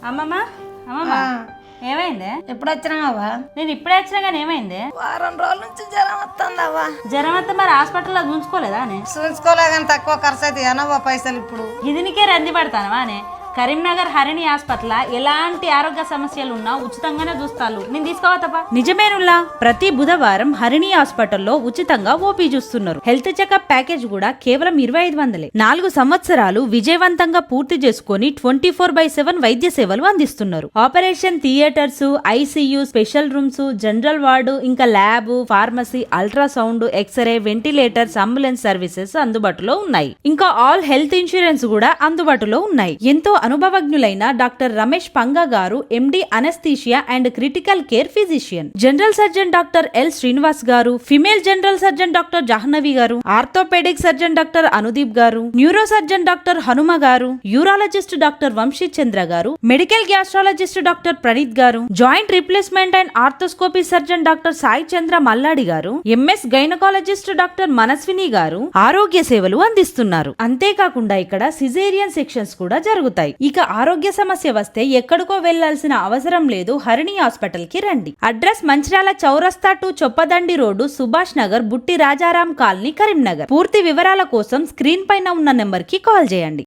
అమ్మమ్మ అమ్మమ్మ ఏమైంది? ఎప్పుడు వచ్చినావా? నేను ఇప్పుడే వచ్చినా కానీ ఏమైంది? వారం రోజుల నుంచి జ్వరం వస్తుందవ్వా. జ్వరం వస్తే మరి హాస్పిటల్లో చూసుకోలేదా అని? చూసుకోలే కానీ తక్కువ ఖర్చు అయితే అనవ్వా పైసలు ఇప్పుడు. ఇదినికే రంది పడతానవా అని? కరీంనగర్ హరిణి హాస్పిటల్ ఎలాంటి ఆరోగ్య సమస్యలు ఉన్నా ఉచితంగానే చూస్తారు. నేను తీసుకోవా? నిజమేనులా, ప్రతి బుధవారం హరిణి హాస్పిటల్లో ఉచితంగా ఓపీ చూస్తున్నారు. హెల్త్ చెకప్ ప్యాకేజ్ కూడా కేవలం 2500. 4 సంవత్సరాలు విజయవంతంగా పూర్తి చేసుకుని 24/7 వైద్య సేవలు అందిస్తున్నారు. Operation theatres, ICU, special rooms, general ward, ఇంకా lab, pharmacy, ultrasound, X-ray, ventilators, ambulance services అందుబాటులో ఉన్నాయి. ఇంకా ఆల్ హెల్త్ ఇన్సూరెన్స్ కూడా అందుబాటులో ఉన్నాయి. ఎంతో అనుభవజ్ఞులైన డాక్టర్ రమేష్ పంగా గారు MD anaesthesia and critical care physician, general surgeon doctor L Srinivas గారు, female general surgeon doctor Jahnavi గారు, ఆర్థోపెడిక్ సర్జన్ డాక్టర్ అనుదీప్ గారు, న్యూరో సర్జన్ డాక్టర్ హనుమ గారు, యూరాలజిస్ట్ డాక్టర్ వంశీ చంద్ర గారు, మెడికల్ గ్యాస్ట్రాలజిస్ట్ డాక్టర్ ప్రణీత్ గారు, joint replacement and arthroscopy surgeon doctor Sai Chandra Malladi గారు, MS gynaecologist doctor Manaswini గారు ఆరోగ్య సేవలు అందిస్తున్నారు. అంతేకాకుండా ఇక్కడ సిజేరియన్ సెక్షన్స్ కూడా జరుగుతాయి. ఇక ఆరోగ్య సమస్య వస్తే ఎక్కడికో వెళ్లాల్సిన అవసరం లేదు. హరిణి హాస్పిటల్ కి రండి. అడ్రస్ మంచిర్యాల చౌరస్తా టు చొప్పదండి రోడ్డు, సుభాష్ నగర్, బుట్టి రాజారాం కాలనీ, కరీంనగర్. పూర్తి వివరాల కోసం స్క్రీన్ పైన ఉన్న నెంబర్ కి కాల్ చేయండి.